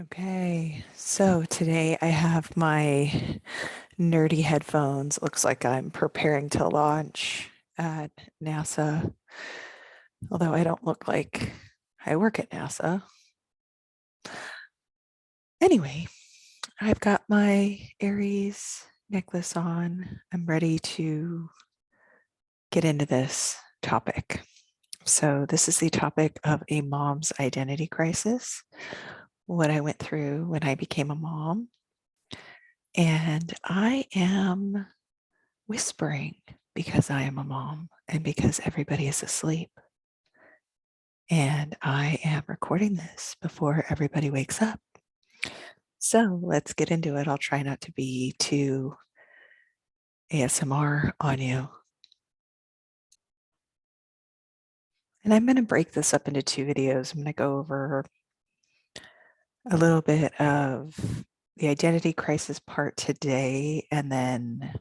Okay, so today I have my nerdy headphones. Looks like I'm preparing to launch at NASA, although I don't look like I work at NASA. Anyway, I've got my Aries necklace on. I'm ready to get into this topic. So, this is the topic of a mom's identity crisis, what I went through when I became a mom. And I am whispering because I am a mom and because everybody is asleep. And I am recording this before everybody wakes up. So let's get into it. I'll try not to be too ASMR on you. And I'm going to break this up into two videos. I'm going to go over a little bit of the identity crisis part today and then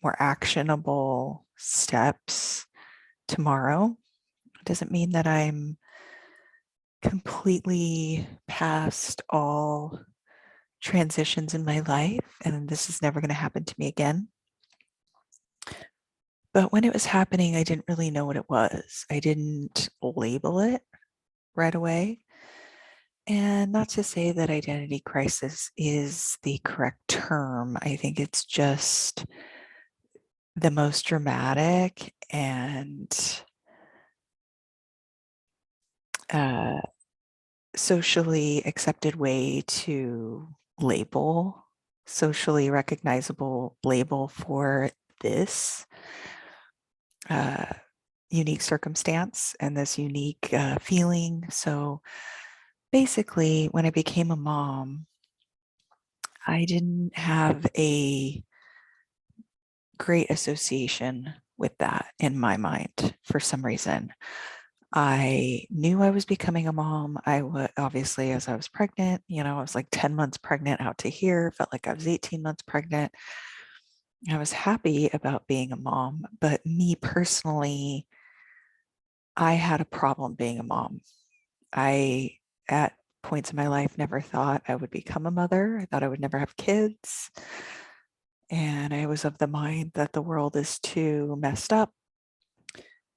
more actionable steps tomorrow. It doesn't mean that I'm completely past all transitions in my life, and this is never going to happen to me again. But when it was happening, I didn't really know what it was. I didn't label it right away. And not to say that identity crisis is the correct term. I think it's just the most dramatic and uh, socially accepted way to label, socially recognizable label for this uh, unique circumstance and this unique feeling. So basically, when I became a mom, I didn't have a great association with that in my mind for some reason. I knew I was becoming a mom. I would obviously, as I was pregnant, I was like 10 months pregnant out to here, felt like I was 18 months pregnant. I was happy about being a mom, but me personally, I had a problem being a mom. I, at points in my life, never thought I would become a mother. I thought I would never have kids. And I was of the mind that the world is too messed up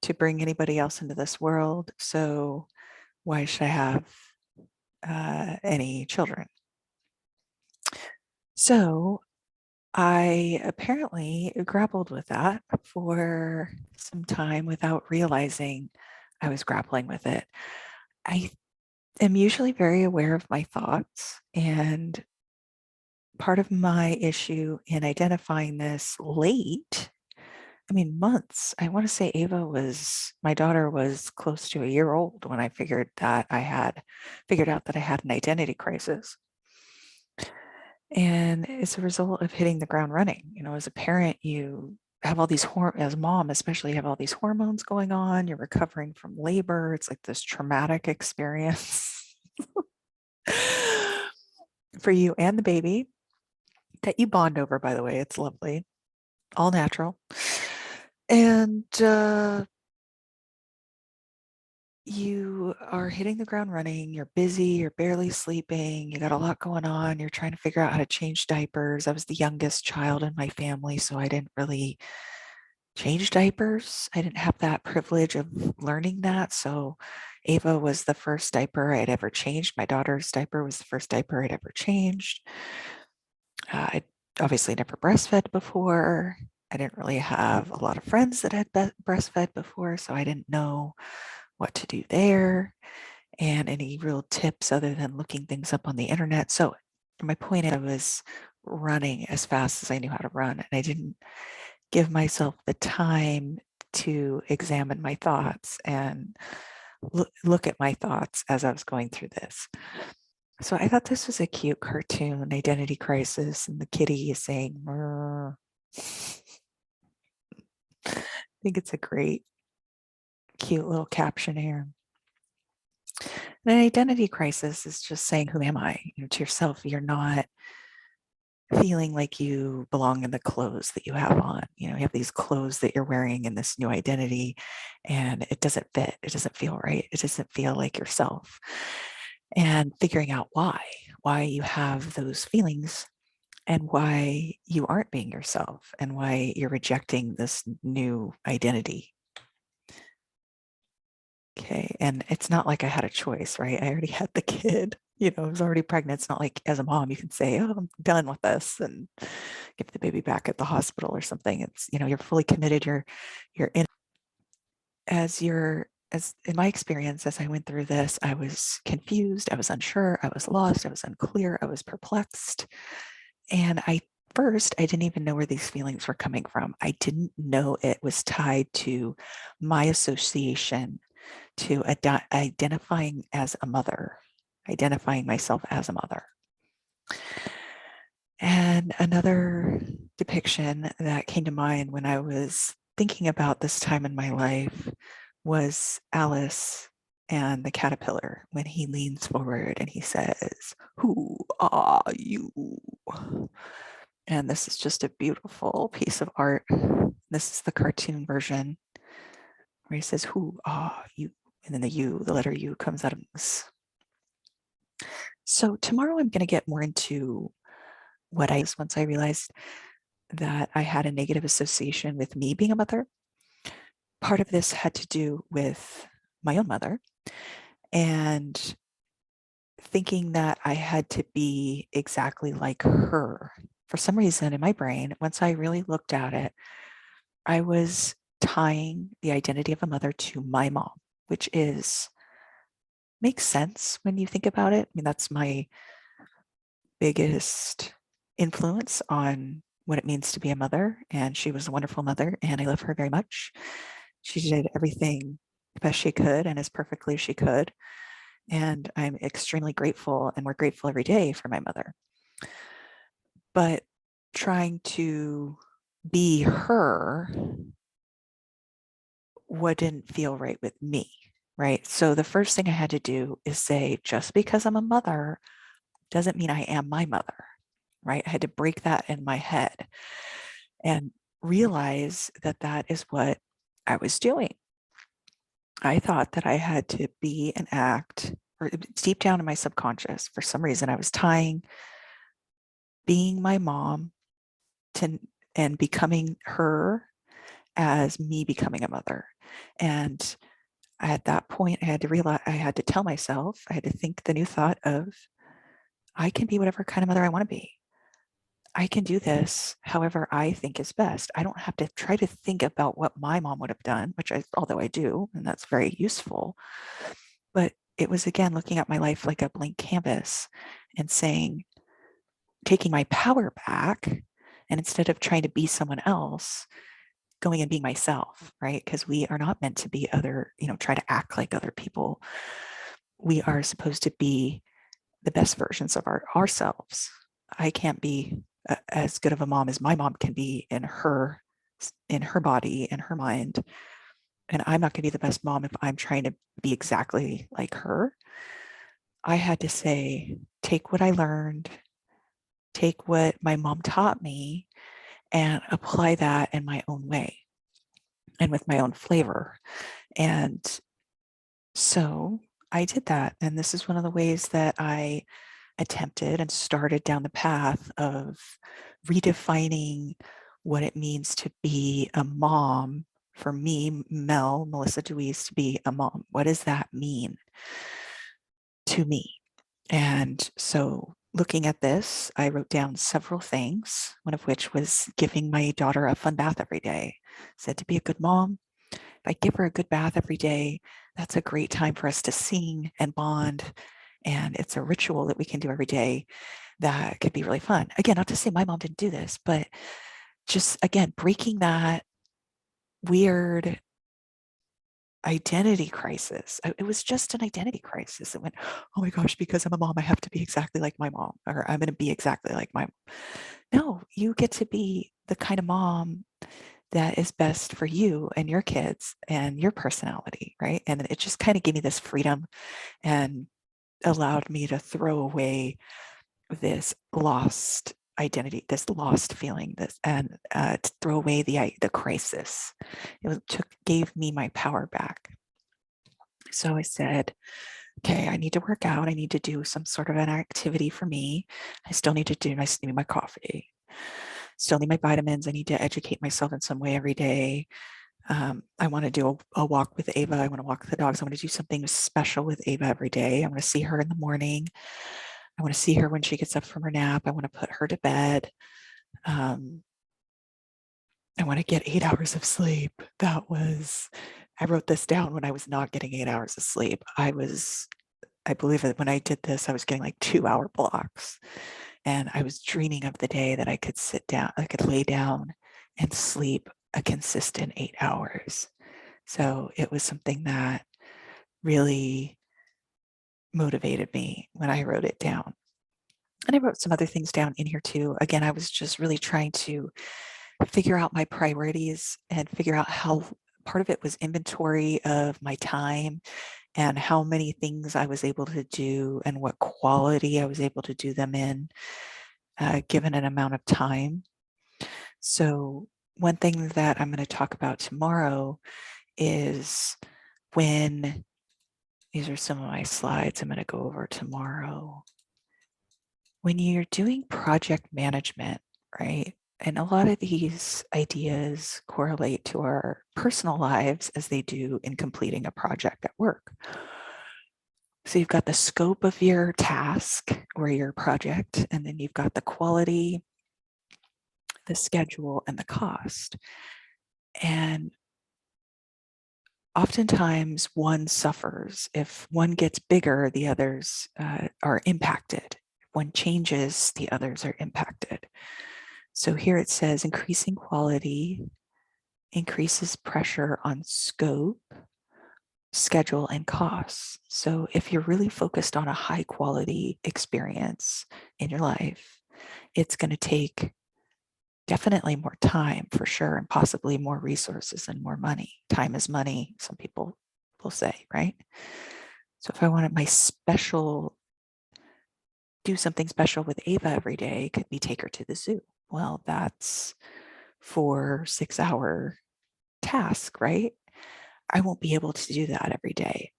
to bring anybody else into this world. So why should I have any children? So I apparently grappled with that for some time without realizing I was grappling with it. I am usually very aware of my thoughts, and part of my issue in identifying this late, I mean, months. I want to say my daughter was close to a year old when I figured out that I had an identity crisis. And it's a result of hitting the ground running. As a parent, you have all these, as a mom, especially, you have all these hormones going on. You're recovering from labor. It's like this traumatic experience for you and the baby that you bond over, by the way. It's lovely, all natural. And you are hitting the ground running. You're busy. You're barely sleeping. You got a lot going on. You're trying to figure out how to change diapers. I was the youngest child in my family, so I didn't really change diapers. I didn't have that privilege of learning that. So Ava was the first diaper I'd ever changed. My daughter's diaper was the first diaper I'd ever changed. I obviously never breastfed before. I didn't really have a lot of friends that had breastfed before, so I didn't know what to do there and any real tips other than looking things up on the internet. So my point is, I was running as fast as I knew how to run, and I didn't give myself the time to examine my thoughts and look at my thoughts as I was going through this. So I thought this was a cute cartoon, Identity Crisis, and the kitty is saying, "Mrr." I think it's a great, cute little caption here. An identity crisis is just saying, who am I? To yourself, you're not feeling like you belong in the clothes that you have on. You have these clothes that you're wearing in this new identity, and it doesn't fit. It doesn't feel right. It doesn't feel like yourself. And figuring out why. why you have those feelings and why you aren't being yourself and why you're rejecting this new identity. Okay. And it's not like I had a choice, right? I already had the kid, I was already pregnant. It's not like as a mom, you can say, oh, I'm done with this and give the baby back at the hospital or something. It's, you're fully committed. You're in as in my experience, as I went through this, I was confused. I was unsure. I was lost. I was unclear. I was perplexed. And first, I didn't even know where these feelings were coming from. I didn't know it was tied to my association to identifying as a mother, identifying myself as a mother. And another depiction that came to mind when I was thinking about this time in my life was Alice and the caterpillar when he leans forward and he says, "Who are you?" And this is just a beautiful piece of art. This is the cartoon version where he says, "Who are you?" And then the letter U comes out of this. So tomorrow I'm going to get more into what I once I realized that I had a negative association with me being a mother. Part of this had to do with my own mother and thinking that I had to be exactly like her. For some reason in my brain, once I really looked at it, I was tying the identity of a mother to my mom, which makes sense when you think about it. I mean, that's my biggest influence on what it means to be a mother. And she was a wonderful mother, and I love her very much. She did everything the best she could and as perfectly as she could. And I'm extremely grateful, and we're grateful every day for my mother. But trying to be her wouldn't feel right with me, right? So the first thing I had to do is say, just because I'm a mother doesn't mean I am my mother, right? I had to break that in my head and realize that that is what I was doing. I thought that I had to be and act, or deep down in my subconscious, for some reason, I was tying being my mom to and becoming her as me becoming a mother. And at that point, I had to realize, I had to tell myself, I had to think the new thought of, I can be whatever kind of mother I want to be. I can do this however I think is best. I don't have to try to think about what my mom would have done, although I do, and that's very useful. But it was, again, looking at my life like a blank canvas and saying, taking my power back, and instead of trying to be someone else, going and being myself, right? Because we are not meant to be try to act like other people. We are supposed to be the best versions of ourselves. I can't be as good of a mom as my mom can be in her body and her mind. And I'm not going to be the best mom if I'm trying to be exactly like her. I had to say, take what I learned, take what my mom taught me, and apply that in my own way and with my own flavor. And so I did that. And this is one of the ways that I attempted and started down the path of redefining what it means to be a mom. For me, Melissa Deweese, to be a mom. What does that mean to me? And so looking at this, I wrote down several things, one of which was giving my daughter a fun bath every day. Said, to be a good mom, if I give her a good bath every day, that's a great time for us to sing and bond. And it's a ritual that we can do every day that could be really fun. Again, not to say my mom didn't do this, but just, again, breaking that weird identity crisis. It was just an identity crisis. It went, oh my gosh, because I'm a mom, I have to be exactly like my mom, or I'm going to be exactly like my mom. No, you get to be the kind of mom that is best for you and your kids and your personality, right? And it just kind of gave me this freedom and allowed me to throw away this lost identity, this lost feeling, and to throw away the crisis. It gave me my power back. So I said, okay, I need to work out. I need to do some sort of an activity for me. I still need to do my coffee. Still need my vitamins. I need to educate myself in some way every day. I want to do a walk with Ava. I want to walk the dogs. I want to do something special with Ava every day. I want to see her in the morning. I want to see her when she gets up from her nap. I want to put her to bed. Um, I want to get 8 hours of sleep. I wrote this down when I was not getting 8 hours of sleep. I believe that when I did this, I was getting like 2 hour blocks. And I was dreaming of the day that I could sit down, I could lay down and sleep a consistent 8 hours. So it was something that really motivated me when I wrote it down. And I wrote some other things down in here too. Again, I was just really trying to figure out my priorities and figure out how part of it was inventory of my time and how many things I was able to do and what quality I was able to do them in, given an amount of time. So, one thing that I'm going to talk about tomorrow is when these are some of my slides I'm going to go over tomorrow. When you're doing project management, right? And a lot of these ideas correlate to our personal lives as they do in completing a project at work. So you've got the scope of your task or your project, and then you've got the quality, the schedule, and the cost. And oftentimes one suffers. If one gets bigger, the others are impacted. If one changes, the others are impacted. So here it says increasing quality increases pressure on scope, schedule, and costs. So if you're really focused on a high quality experience in your life, it's going to take definitely more time for sure, and possibly more resources and more money. Time is money, some people will say, right? So if I wanted do something special with Ava every day, could be take her to the zoo. Well, that's 4 6 hour task, right? I won't be able to do that every day.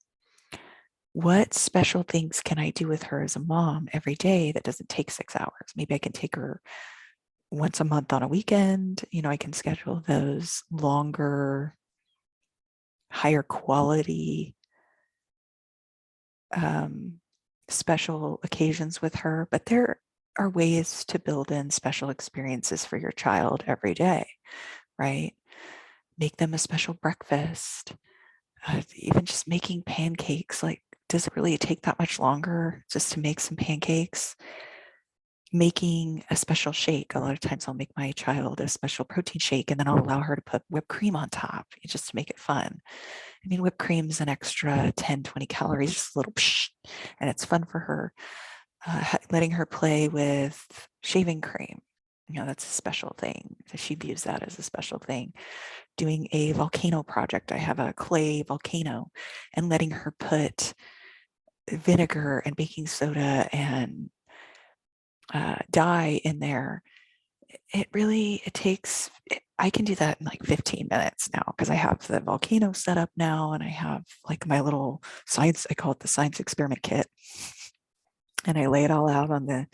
What special things can I do with her as a mom every day that doesn't take 6 hours? Maybe I can take her once a month on a weekend. I can schedule those longer, higher quality special occasions with her. But there are ways to build in special experiences for your child every day, right? Make them a special breakfast. Even just making pancakes, like, does it really take that much longer just to make some pancakes? Making a special shake. A lot of times I'll make my child a special protein shake and then I'll allow her to put whipped cream on top just to make it fun. I mean, whipped cream is an extra 10, 20 calories, just a little psh, and it's fun for her. Letting her play with shaving cream. That's a special thing. She views that as a special thing. Doing a volcano project. I have a clay volcano, and letting her put vinegar and baking soda and dye in there. I can do that in like 15 minutes now because I have the volcano set up now and I have like my little science, I call it the science experiment kit. And I lay it all out on the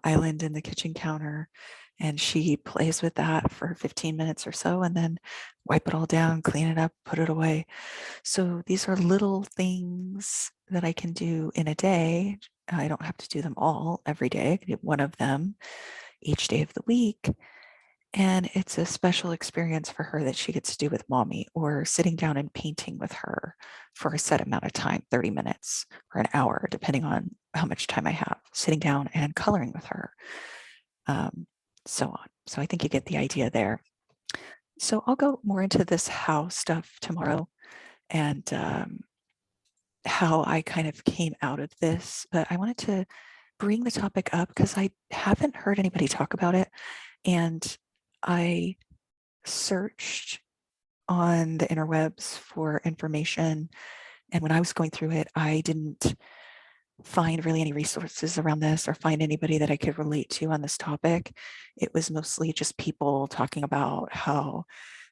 island in the kitchen counter. And she plays with that for 15 minutes or so and then wipe it all down, clean it up, put it away. So these are little things that I can do in a day. I don't have to do them all every day. I can do one of them each day of the week. And it's a special experience for her that she gets to do with mommy, or sitting down and painting with her for a set amount of time, 30 minutes or an hour, depending on how much time I have, sitting down and coloring with her, so on. So I think you get the idea there. So I'll go more into this how stuff tomorrow and how I kind of came out of this. But I wanted to bring the topic up because I haven't heard anybody talk about it. And I searched on the interwebs for information. And when I was going through it, I didn't find really any resources around this or find anybody that I could relate to on this topic. It was mostly just people talking about how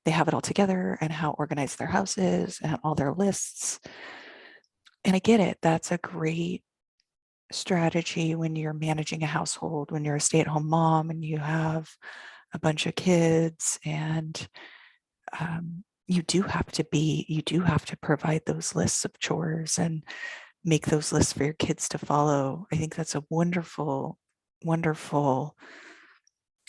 they have it all together and how organized their house is and all their lists. And I get it. That's a great strategy when you're managing a household, when you're a stay-at-home mom and you have a bunch of kids, and you do have to provide those lists of chores and make those lists for your kids to follow. I think that's a wonderful, wonderful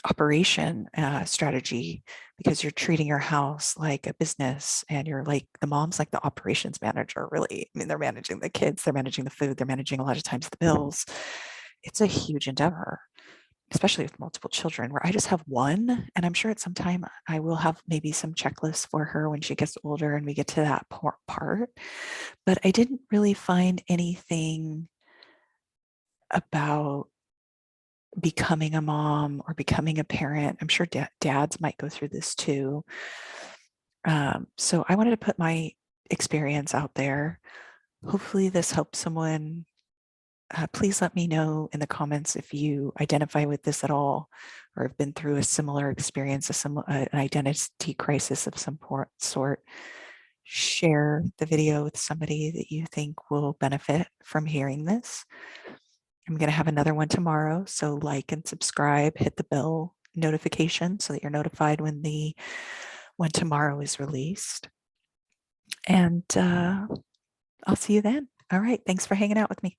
operation strategy, because you're treating your house like a business, and you're like, the mom's like the operations manager, really. I mean, they're managing the kids, they're managing the food, they're managing a lot of times the bills. It's a huge endeavor, especially with multiple children, where I just have one. And I'm sure at some time I will have maybe some checklists for her when she gets older and we get to that part. But I didn't really find anything about becoming a mom or becoming a parent. I'm sure dads might go through this too. So I wanted to put my experience out there. Hopefully this helps someone. Please let me know in the comments if you identify with this at all, or have been through a similar experience, an identity crisis of some sort. Share the video with somebody that you think will benefit from hearing this. I'm going to have another one tomorrow, so like and subscribe, hit the bell notification so that you're notified when tomorrow is released. And I'll see you then. All right, thanks for hanging out with me.